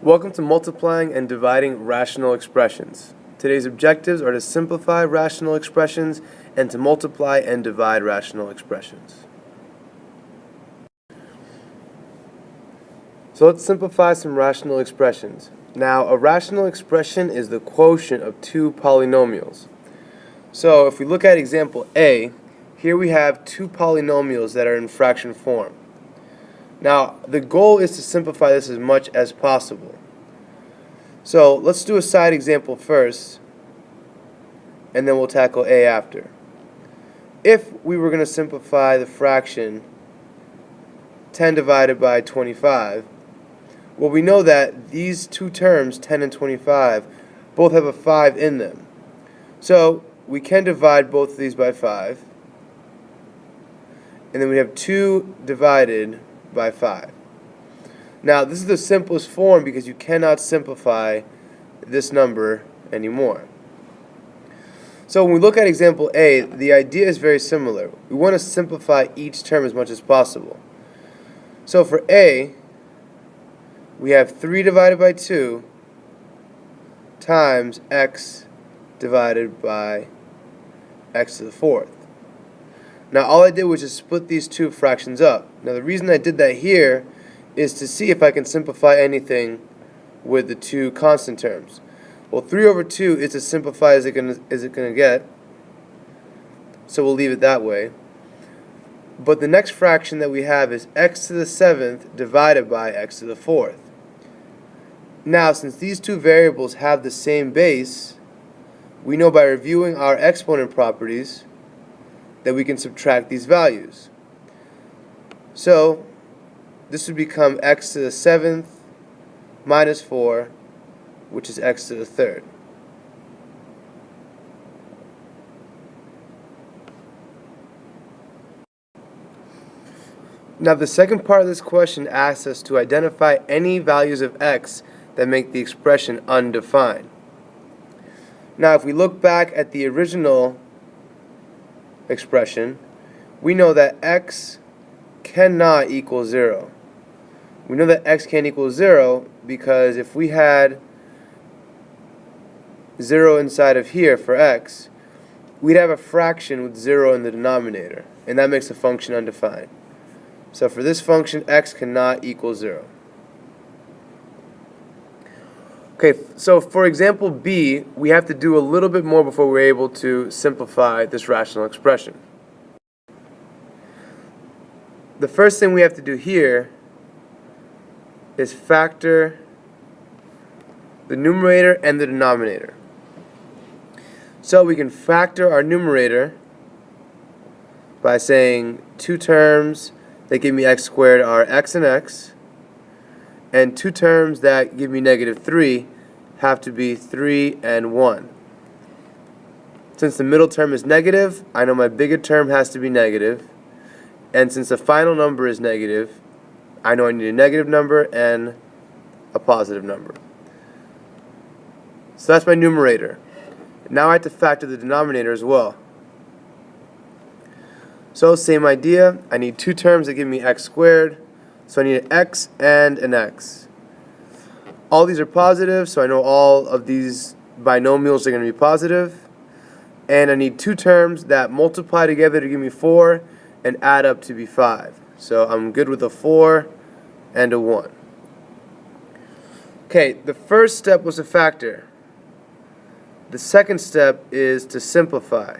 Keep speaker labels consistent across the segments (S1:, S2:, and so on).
S1: Welcome to multiplying and dividing rational expressions. Today's objectives are to simplify rational expressions and to multiply and divide rational expressions. So let's simplify some rational expressions. Now, a rational expression is the quotient of two polynomials. So if we look at example A, here we have two polynomials that are in fraction form. Now, the goal is to simplify this as much as possible. So let's do a side example first, and then we'll tackle A after. If we were going to simplify the fraction 10 divided by 25, well, we know that these two terms, 10 and 25, both have a 5 in them. So we can divide both of these by 5, and then we have 2 divided by 5. Now, this is the simplest form because you cannot simplify this number anymore. So when we look at example A, the idea is very similar. We want to simplify each term as much as possible. So for A, we have 3 divided by 2 times x divided by x to the 4th. Now all I did was just split these two fractions up. Now the reason I did that here is to see if I can simplify anything with the two constant terms. Well, 3 over 2 is as simplified as it gonna get, so we'll leave it that way. But the next fraction that we have is x to the 7th divided by x to the 4th. Now, since these two variables have the same base, we know by reviewing our exponent properties that we can subtract these values. So this would become x to the 7th minus 4, which is x to the 3rd. Now the second part of this question asks us to identify any values of x that make the expression undefined. Now if we look back at the original expression, we know that x cannot equal 0. We know that x can't equal 0 because if we had 0 inside of here for x, we'd have a fraction with 0 in the denominator, and that makes the function undefined. So for this function, x cannot equal 0. Okay, so for example B, we have to do a little bit more before we're able to simplify this rational expression. The first thing we have to do here is factor the numerator and the denominator. So we can factor our numerator by saying two terms that give me x squared are x and x, and two terms that give me negative 3 have to be 3 and 1. Since the middle term is negative, I know my bigger term has to be negative, and since the final number is negative, I know I need a negative number and a positive number. So that's my numerator. Now I have to factor the denominator as well. So same idea, I need two terms that give me x squared, so I need an x and an x. All these are positive, so I know all of these binomials are going to be positive. And I need two terms that multiply together to give me 4 and add up to be 5. So I'm good with a 4 and a 1. Okay, the first step was to factor. The second step is to simplify.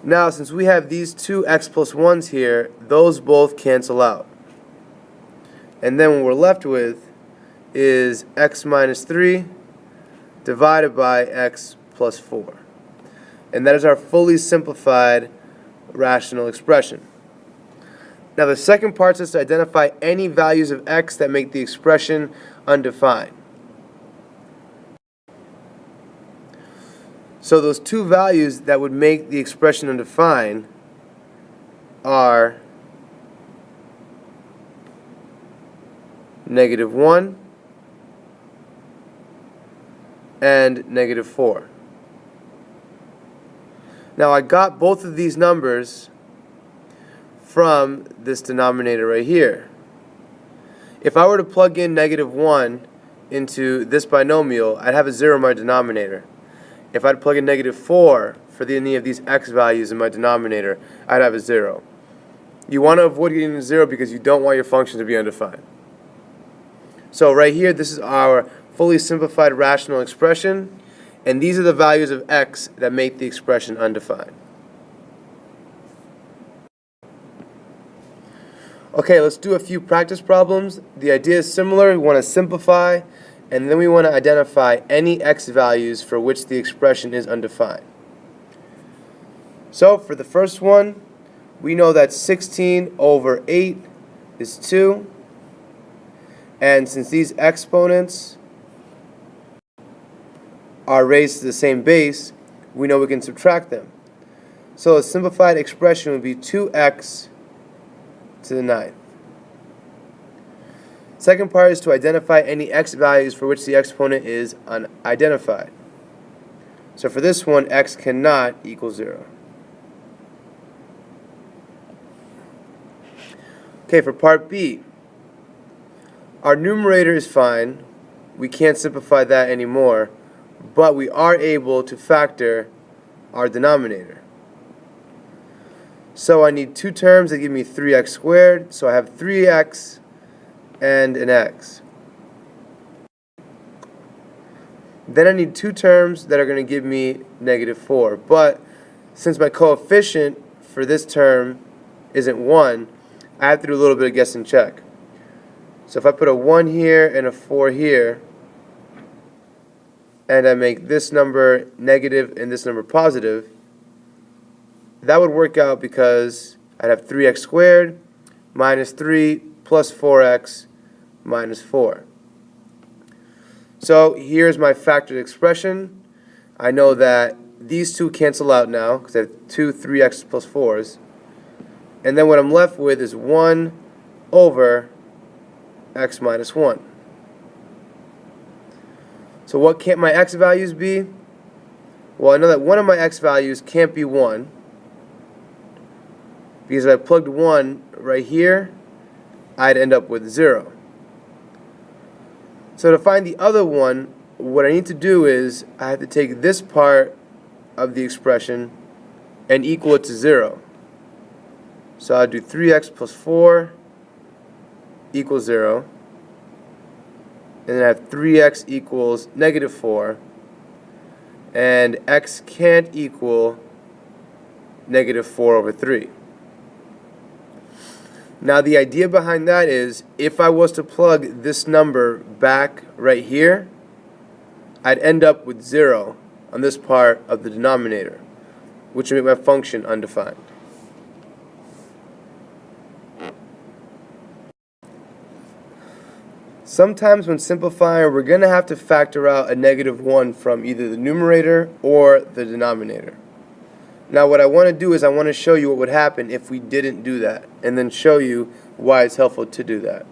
S1: Now, since we have these two x plus 1's here, those both cancel out. And then what we're left with is x minus 3 divided by x plus 4. And that is our fully simplified rational expression. Now the second part is to identify any values of x that make the expression undefined. So those two values that would make the expression undefined are negative 1 and negative 4. Now I got both of these numbers from this denominator right here. If I were to plug in -1 into this binomial, I'd have a 0 in my denominator. If I'd plug in -4 for any of these x values in my denominator, I'd have a 0. You want to avoid getting a 0 because you don't want your function to be undefined. So right here, this is our fully simplified rational expression, and these are the values of x that make the expression undefined. Okay, let's do a few practice problems. The idea is similar. We want to simplify, and then we want to identify any x values for which the expression is undefined. So for the first one, we know that 16 over 8 is 2. And since these exponents are raised to the same base, we know we can subtract them. So a simplified expression would be 2x to the 9th. Second part is to identify any x values for which the exponent is unidentified. So for this one, x cannot equal 0. Okay, for part B, our numerator is fine. We can't simplify that anymore, but we are able to factor our denominator. So I need two terms that give me 3x squared, so I have 3x and an x. Then I need two terms that are going to give me -4, but since my coefficient for this term isn't 1, I have to do a little bit of guess and check. So if I put a 1 here and a 4 here, and I make this number negative and this number positive, that would work out because I'd have 3x squared minus 3 plus 4x minus 4. So here's my factored expression. I know that these two cancel out now because I have two 3x plus 4's. And then what I'm left with is 1 over x minus 1. So what can't my x values be? Well, I know that one of my x values can't be 1 because if I plugged 1 right here, I'd end up with 0. So to find the other one, what I need to do is I have to take this part of the expression and equal it to 0. So I'll do 3x plus 4 equals 0. And then I have 3x equals -4. And x can't equal -4 over 3. Now the idea behind that is if I was to plug this number back right here, I'd end up with 0 on this part of the denominator, which would make my function undefined. Sometimes when simplifying, we're going to have to factor out a -1 from either the numerator or the denominator. Now what I want to do is I want to show you what would happen if we didn't do that, and then show you why it's helpful to do that.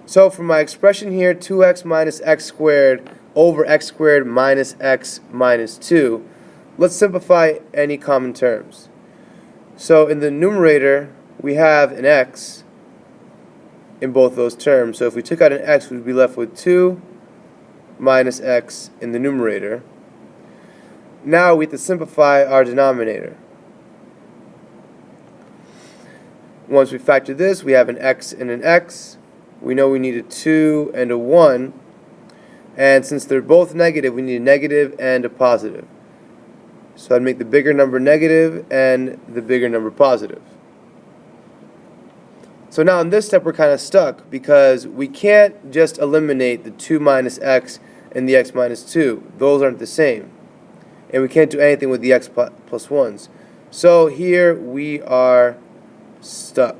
S1: So for my expression here, 2x minus x squared over x squared minus x minus 2, let's simplify any common terms. So in the numerator, we have an x in both those terms. So if we took out an x, we'd be left with 2 minus x in the numerator. Now we have to simplify our denominator. Once we factor this, we have an x and an x. We know we need a 2 and a 1. And since they're both negative, we need a negative and a positive. So I'd make the bigger number negative and the bigger number positive. So now in this step we're kind of stuck because we can't just eliminate the 2 minus x and the x minus 2. Those aren't the same. And we can't do anything with the x plus 1's. So here we are stuck.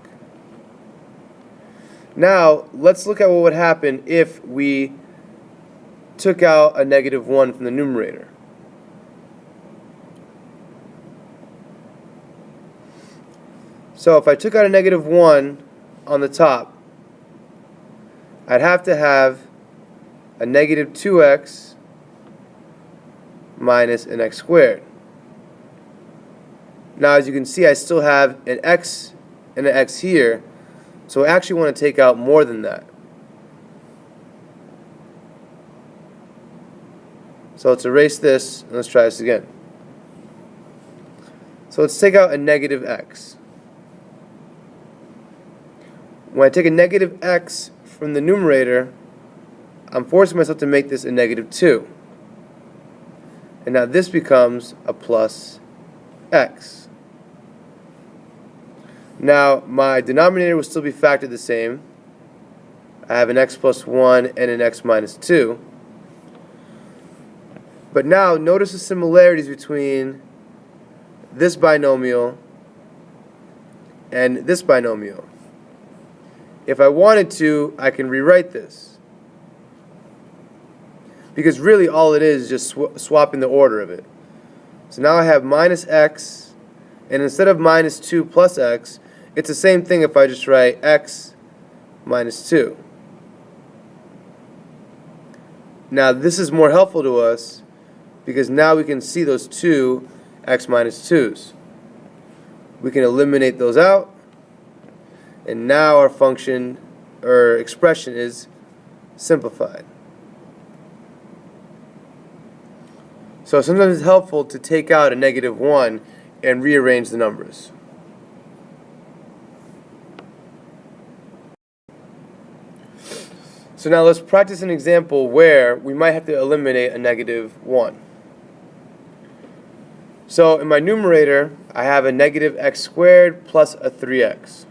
S1: Now let's look at what would happen if we took out a -1 from the numerator. So if I took out a -1 on the top, I'd have to have a -2x minus an x squared. Now as you can see, I still have an x and an x here, So I actually want to take out more than that. So let's erase this, and let's try this again. So let's take out a negative x. When I take a negative x from the numerator, I'm forcing myself to make this a negative 2. And now this becomes a plus x. Now my denominator will still be factored the same. I have an x plus 1 and an x minus 2. But now notice the similarities between this binomial and this binomial. If I wanted to, I can rewrite this. Because really all it is just swapping the order of it. So now I have minus x, and instead of minus 2 plus x, it's the same thing if I just write x minus 2. Now this is more helpful to us because now we can see those two x minus 2's. We can eliminate those out, and now our function or expression is simplified. So sometimes it's helpful to take out a negative 1 and rearrange the numbers. So now let's practice an example where we might have to eliminate a negative 1. So in my numerator, I have a negative x squared plus a 3x.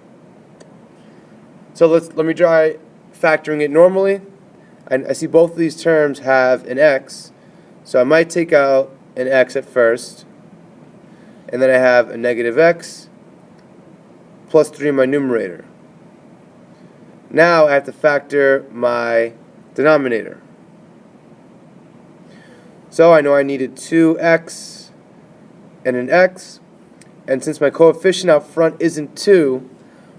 S1: So let me try factoring it normally. I see both of these terms have an x, so I might take out an x at first, and then I have a negative x plus 3 in my numerator. Now I have to factor my denominator. So I know I needed 2x and an x, and since my coefficient out front isn't 2,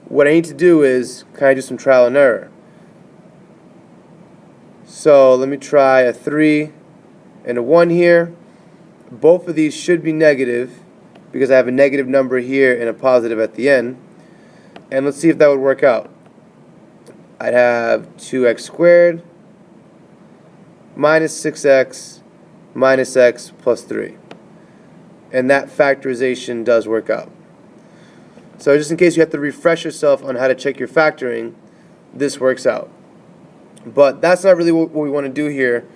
S1: what I need to do is kind of do some trial and error. So let me try a 3 and a 1 here. Both of these should be negative because I have a negative number here and a positive at the end. And let's see if that would work out. I'd have 2x squared minus 6x minus x plus 3. And that factorization does work out. So just in case you have to refresh yourself on how to check your factoring, this works out. But that's not really what we want to do here.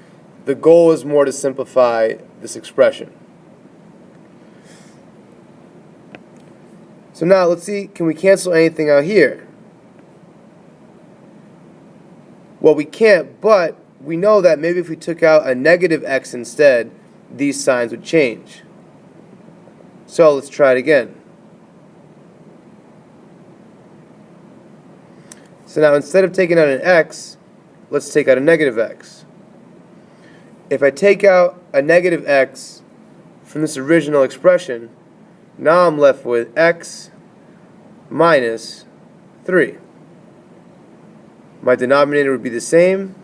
S1: The goal is more to simplify this expression. So now let's see, can we cancel anything out here? Well, we can't, but we know that maybe if we took out a negative x instead, these signs would change. So let's try it again. So now instead of taking out an x, let's take out a negative x. If I take out a negative x from this original expression, now I'm left with x minus 3. My denominator would be the same.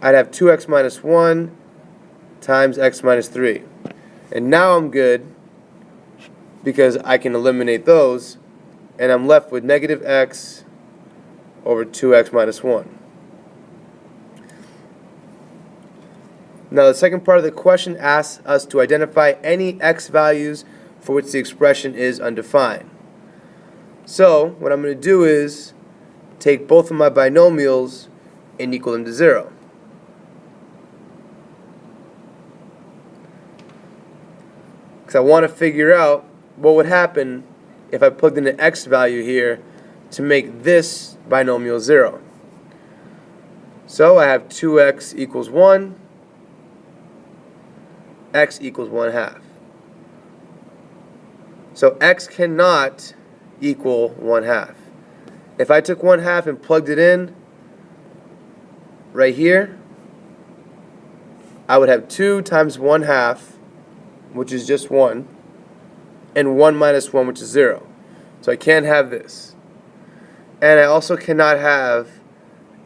S1: I'd have 2x minus 1 times x minus 3. And now I'm good because I can eliminate those, and I'm left with negative x over 2x minus 1. Now the second part of the question asks us to identify any x values for which the expression is undefined. So what I'm going to do is take both of my binomials and equal them to 0. Because I want to figure out what would happen if I plugged in an x value here to make this binomial 0. So I have 2x equals 1, x equals 1/2. So x cannot equal 1/2. If I took 1/2 and plugged it in right here, I would have 2 times 1/2, which is just 1, and 1 minus 1, which is 0. So I can't have this. And I also cannot have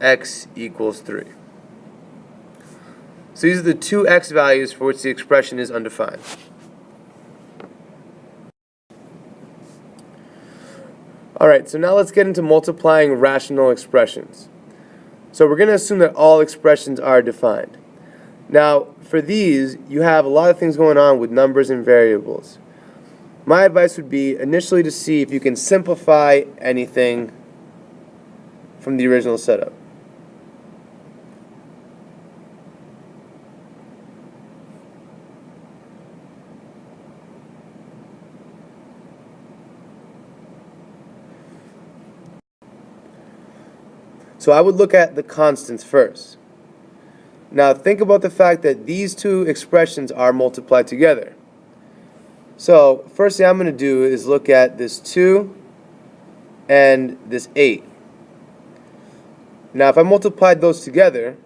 S1: x equals 3. So these are the two x values for which the expression is undefined. Alright, so now let's get into multiplying rational expressions. So we're going to assume that all expressions are defined. Now, for these, you have a lot of things going on with numbers and variables. My advice would be initially to see if you can simplify anything from the original setup. So I would look at the constants first. Now think about the fact that these two expressions are multiplied together. So first thing I'm going to do is look at this 2 and this 8. Now if I multiplied those together,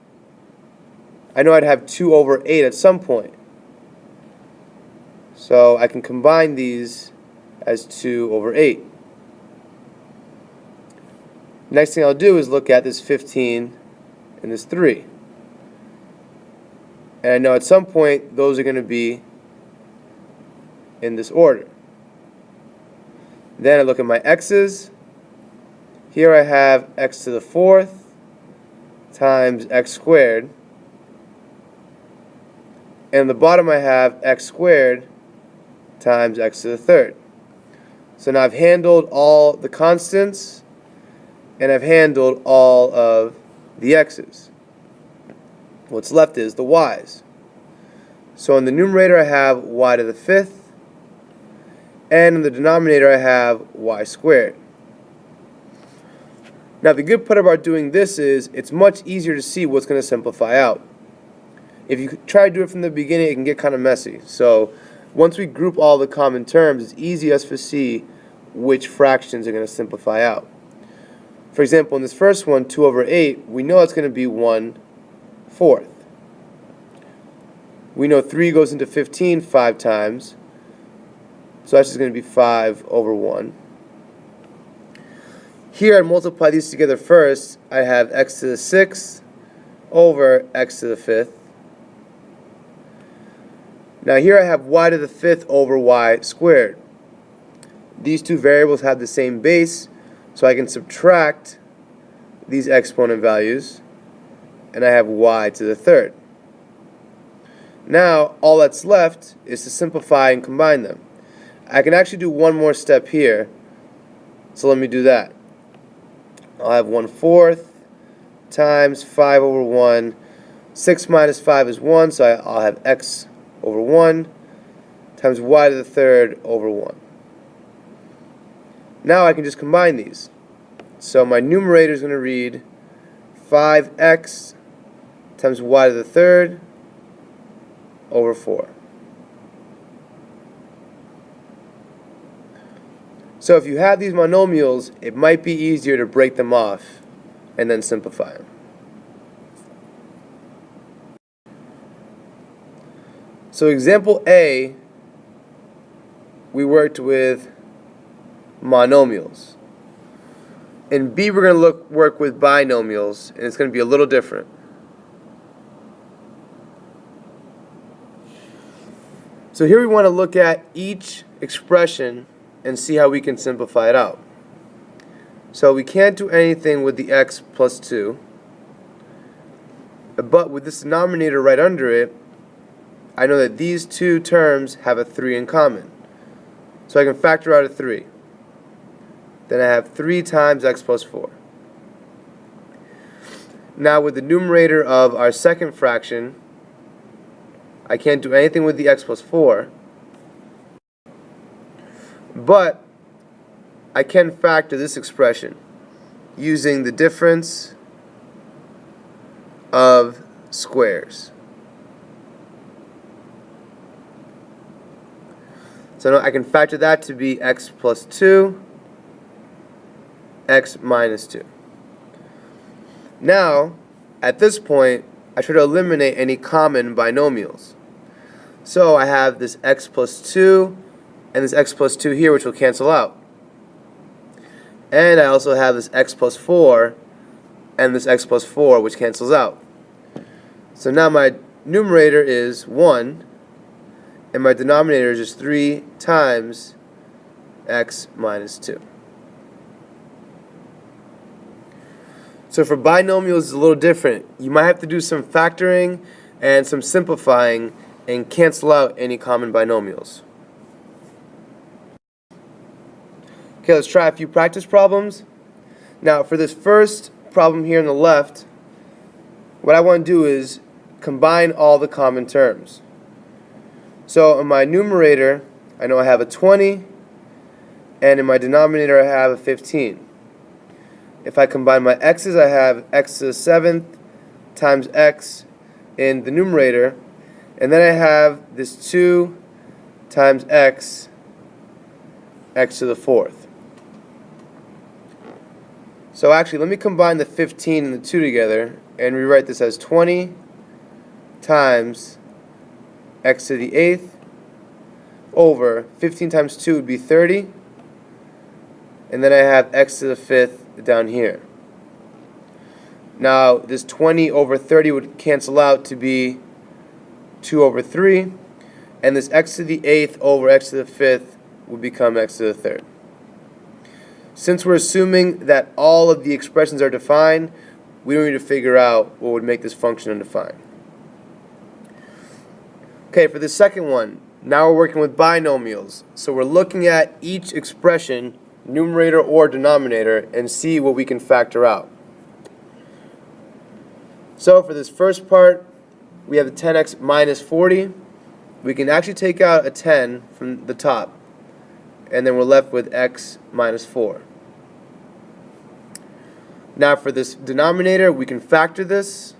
S1: I know I'd have 2 over 8 at some point. So I can combine these as 2 over 8. Next thing I'll do is look at this 15 and this 3. And I know at some point those are going to be in this order. Then I look at my x's. Here I have x to the 4th times x squared. And on the bottom I have x squared times x to the 3rd. So now I've handled all the constants and I've handled all of the x's. What's left is the y's. So in the numerator I have y to the 5th, and in the denominator I have y squared. Now the good part about doing this is it's much easier to see what's going to simplify out. If you try to do it from the beginning, it can get kind of messy. So once we group all the common terms, it's easy us to see which fractions are going to simplify out. For example, in this first one, 2 over 8, we know it's going to be 1/4. We know 3 goes into 15 5 times, so that's just going to be 5 over 1. Here I multiply these together first. I have x to the 6th over x to the 5th. Now here I have y to the 5th over y squared. These two variables have the same base, so I can subtract these exponent values, and I have y to the 3rd. Now all that's left is to simplify and combine them. I can actually do one more step here, so let me do that. I'll have 1/4 times 5 over 1. 6 minus 5 is 1, so I'll have x over 1 times y to the 3rd over 1. Now I can just combine these. So my numerator is going to read 5x times y to the 3rd over 4. So if you have these monomials, it might be easier to break them off and then simplify them. So example A, we worked with monomials. In B, we're going to work with binomials, and it's going to be a little different. So here we want to look at each expression and see how we can simplify it out. So we can't do anything with the x plus 2, but with this denominator right under it, I know that these two terms have a 3 in common. So I can factor out a 3. Then I have 3 times x plus 4. Now with the numerator of our second fraction, I can't do anything with the x plus 4, but I can factor this expression using the difference of squares. So now I can factor that to be x plus 2, x minus 2. Now, at this point, I try to eliminate any common binomials. So I have this x plus 2 and this x plus 2 here, which will cancel out. And I also have this x plus 4 and this x plus 4, which cancels out. So now my numerator is 1, and my denominator is just 3 times x minus 2. So for binomials, it's a little different. You might have to do some factoring and some simplifying and cancel out any common binomials. Okay, let's try a few practice problems. Now, for this first problem here on the left, what I want to do is combine all the common terms. So in my numerator, I know I have a 20, and in my denominator, I have a 15. If I combine my x's, I have x to the 7th times x in the numerator, and then I have this 2 times x to the 4th. So actually, let me combine the 15 and the 2 together and rewrite this as 20 times x to the 8th over 15 times 2 would be 30, and then I have x to the 5th down here. Now this 20 over 30 would cancel out to be 2 over 3, and this x to the 8th over x to the 5th would become x to the 3rd. Since we're assuming that all of the expressions are defined, we don't need to figure out what would make this function undefined. Okay, for the second one, now we're working with binomials. So we're looking at each expression, numerator or denominator, and see what we can factor out. So for this first part, we have the 10x minus 40. We can actually take out a 10 from the top, and then we're left with x minus 4. Now for this denominator, we can factor this.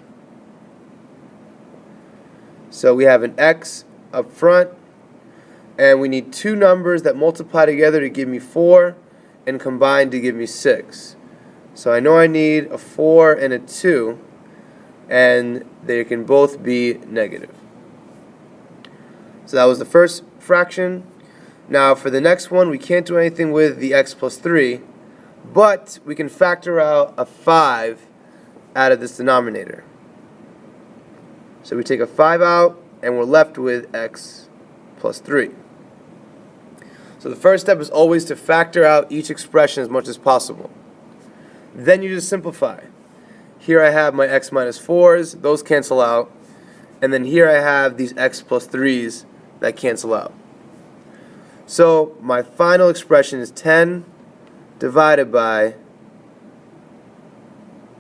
S1: So we have an x up front, and we need two numbers that multiply together to give me 4 and combine to give me 6. So I know I need a 4 and a 2, and they can both be negative. So that was the first fraction. Now for the next one, we can't do anything with the x plus 3, but we can factor out a 5 out of this denominator. So we take a 5 out, and we're left with x plus 3. So the first step is always to factor out each expression as much as possible. Then you just simplify. Here I have my x minus 4s, those cancel out, and then here I have these x plus 3s that cancel out. So my final expression is 10 divided by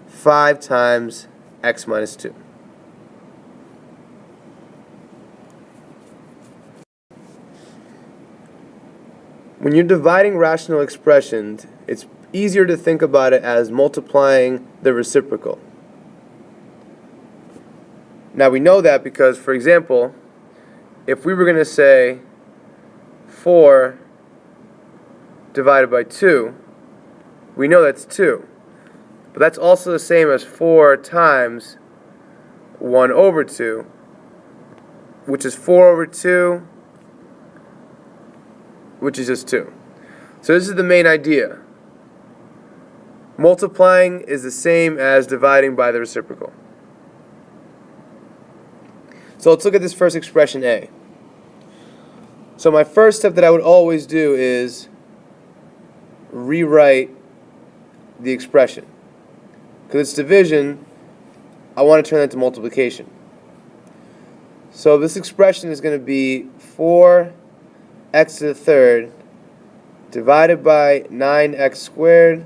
S1: 5 times x minus 2. When you're dividing rational expressions, it's easier to think about it as multiplying the reciprocal. Now we know that because, for example, if we were going to say 4 divided by 2, we know that's 2. But that's also the same as 4 times 1 over 2, which is 4 over 2, which is just 2. So this is the main idea. Multiplying is the same as dividing by the reciprocal. So let's look at this first expression a. So my first step that I would always do is rewrite the expression. Because it's division, I want to turn that to multiplication. So this expression is going to be 4x to the 3rd divided by 9x squared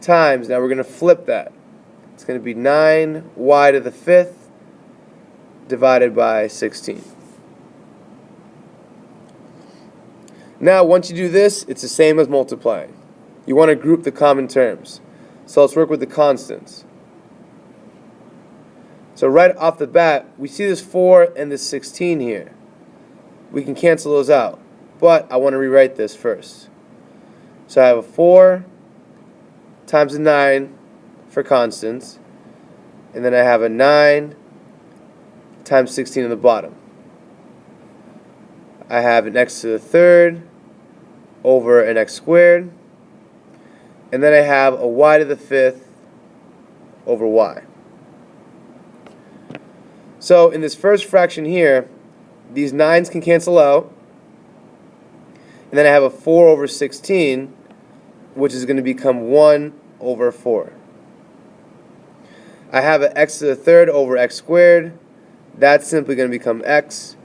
S1: times, now we're going to flip that. It's going to be 9y to the 5th divided by 16. Now once you do this, it's the same as multiplying. You want to group the common terms. So let's work with the constants. So right off the bat, we see this 4 and this 16 here. We can cancel those out, but I want to rewrite this first. So I have a 4 times a 9 for constants, and then I have a 9 times 16 on the bottom. I have an x to the 3rd over an x squared, and then I have a y to the 5th over y. So in this first fraction here, these 9's can cancel out, and then I have a 4 over 16, which is going to become 1 over 4. I have an x to the third over x squared. That's simply going to become x.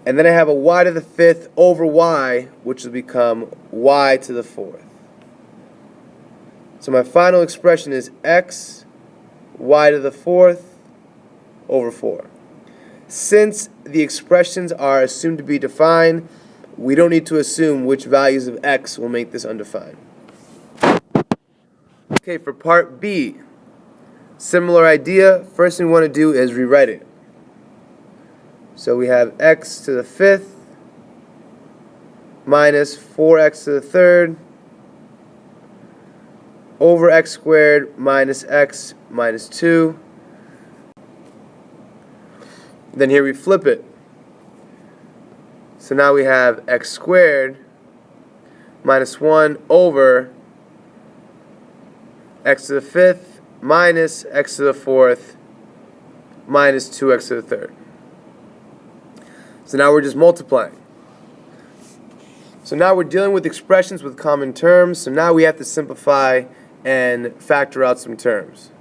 S1: And then I have a y to the fifth over y, which will become y to the fourth. So my final expression is x, y to the fourth, over 4. Since the expressions are assumed to be defined, we don't need to assume which values of x will make this undefined. Okay, for part B, similar idea. First thing we want to do is rewrite it. So we have x to the fifth minus 4x to the third over x squared minus x minus 2. Then here we flip it. So now we have x squared minus 1 over x to the fifth minus x to the fourth minus 2x to the third. So now we're just multiplying. So now we're dealing with expressions with common terms. So now we have to simplify and factor out some terms.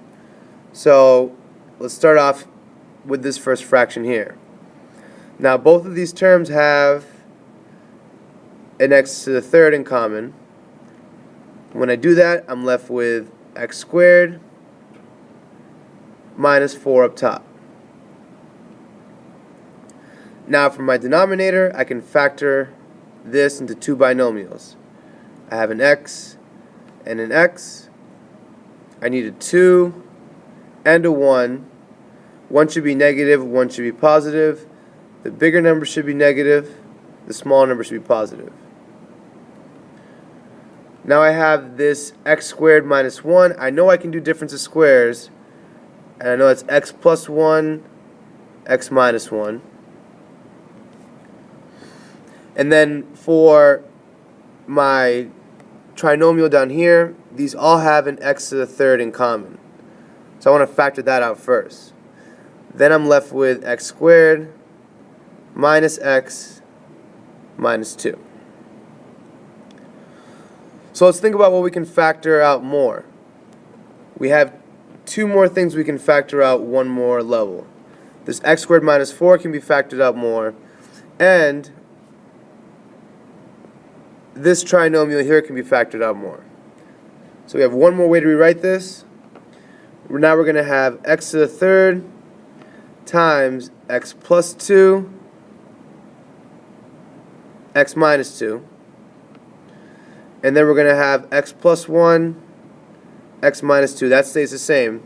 S1: So let's start off with this first fraction here. Now both of these terms have an x to the third in common. When I do that, I'm left with x squared minus 4 up top. Now for my denominator, I can factor this into two binomials. I have an x and an x. I need a 2 and a 1. One should be negative, one should be positive. The bigger number should be negative, the smaller number should be positive. Now I have this x squared minus 1. I know I can do difference of squares, and I know that's x plus 1, x minus 1. And then for my trinomial down here, these all have an x to the third in common. So I want to factor that out first. Then I'm left with x squared minus x minus 2. So let's think about what we can factor out more. We have two more things we can factor out one more level. This x squared minus 4 can be factored out more, and this trinomial here can be factored out more. So we have one more way to rewrite this. Now we're going to have x to the third times x plus 2, x minus 2. And then we're going to have x plus 1, x minus 2. That stays the same.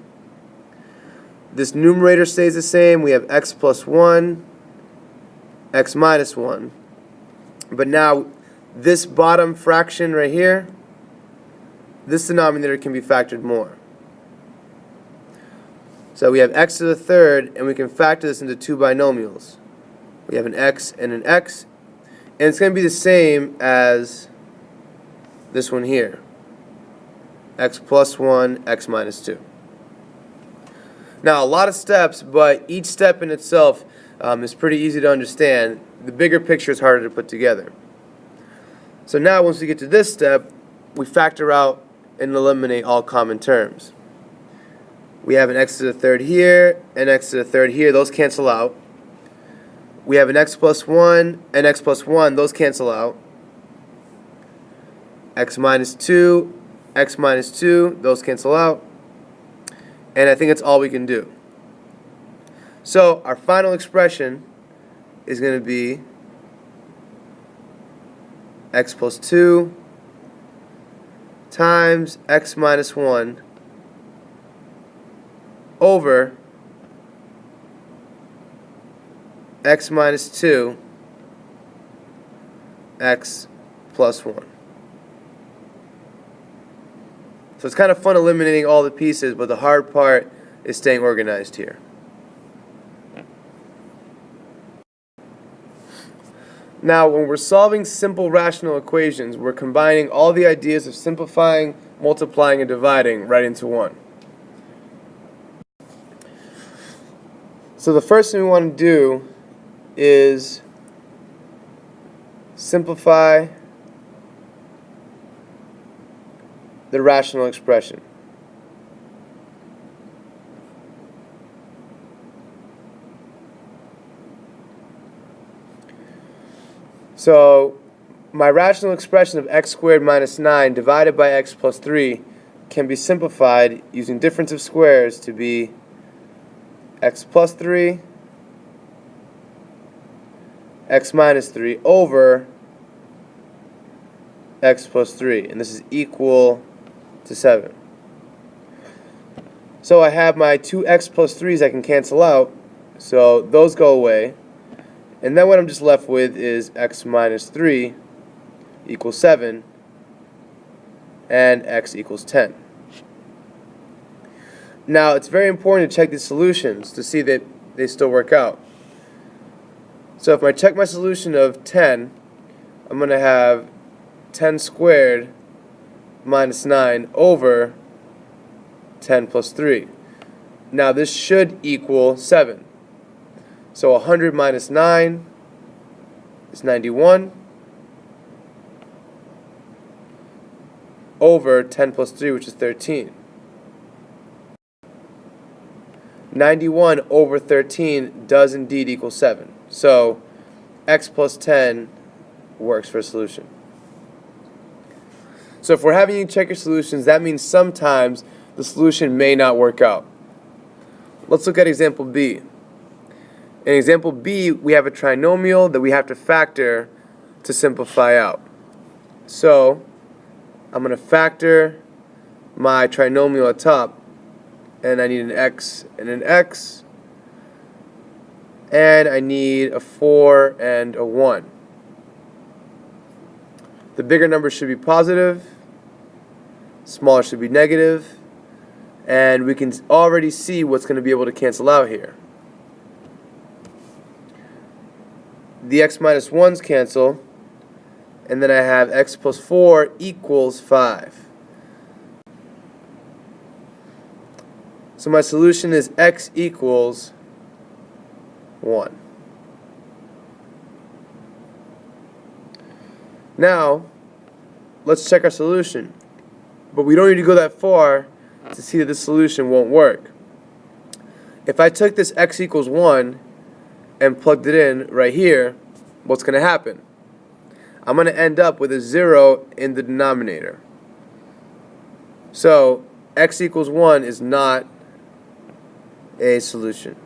S1: This numerator stays the same. We have x plus 1, x minus 1. But now this bottom fraction right here, this denominator can be factored more. So we have x to the third, and we can factor this into two binomials. We have an x, and it's going to be the same as this one here, x plus 1, x minus 2. Now a lot of steps, but each step in itself is pretty easy to understand. The bigger picture is harder to put together. So now once we get to this step, we factor out and eliminate all common terms. We have an x to the third here, and x to the third here. Those cancel out. We have an x plus 1 and x plus 1. Those cancel out. X minus 2, x minus 2. Those cancel out. And I think that's all we can do. So our final expression is going to be x plus 2 times x minus 1 over x minus 2 x plus 1. So it's kind of fun eliminating all the pieces, but the hard part is staying organized here. Now, when we're solving simple rational equations, we're combining all the ideas of simplifying, multiplying, and dividing right into one. So the first thing we want to do is simplify the rational expression. So my rational expression of x squared minus 9 divided by x plus 3 can be simplified using difference of squares to be x plus 3, x minus 3 over x plus 3, and this is equal to 7. So I have my two x plus 3's I can cancel out, so those go away, and then what I'm just left with is x minus 3 equals 7 and x equals 10. Now it's very important to check these solutions to see that they still work out. So if I check my solution of 10, I'm going to have 10 squared minus 9 over 10 plus 3. Now this should equal 7. So 100 minus 9 is 91 over 10 plus 3, which is 13. 91 over 13 does indeed equal 7. So x plus 10 works for a solution. So if we're having you check your solutions, that means sometimes the solution may not work out. Let's look at example B. In example B, we have a trinomial that we have to factor to simplify out. So I'm going to factor my trinomial at top, and I need an x and an x, and I need a 4 and a 1. The bigger number should be positive, smaller should be negative, and we can already see what's going to be able to cancel out here. The x minus 1's cancel, and then I have x plus 4 equals 5. So my solution is x equals 1. Now, let's check our solution. But we don't need to go that far to see that this solution won't work. If I took this x equals 1 and plugged it in right here, what's going to happen? I'm going to end up with a 0 in the denominator. So x equals 1 is not a solution.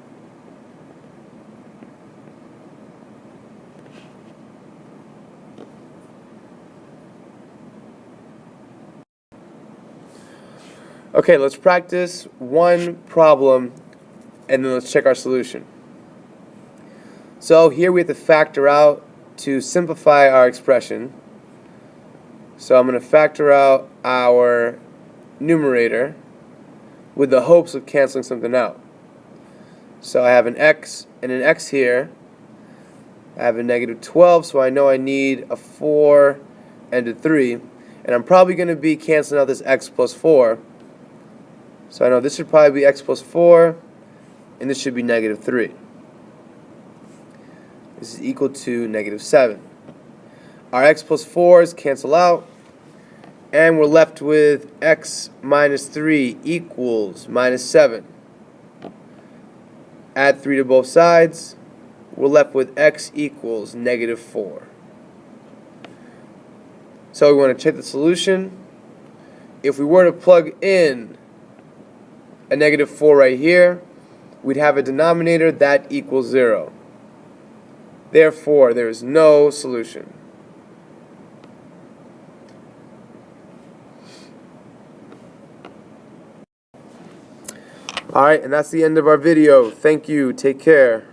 S1: Okay, let's practice one problem and then let's check our solution. So here we have to factor out to simplify our expression. So I'm going to factor out our numerator with the hopes of canceling something out. So I have an x and an x here. I have a negative 12, so I know I need a 4 and a 3. And I'm probably going to be canceling out this x plus 4. So I know this should probably be x plus 4, and this should be negative 3. This is equal to negative 7. Our x plus 4's cancel out, and we're left with x minus 3 equals minus 7. Add 3 to both sides, we're left with x equals negative 4. So we want to check the solution. If we were to plug in a negative 4 right here, we'd have a denominator that equals 0. Therefore, there is no solution. Alright, and that's the end of our video. Thank you. Take care.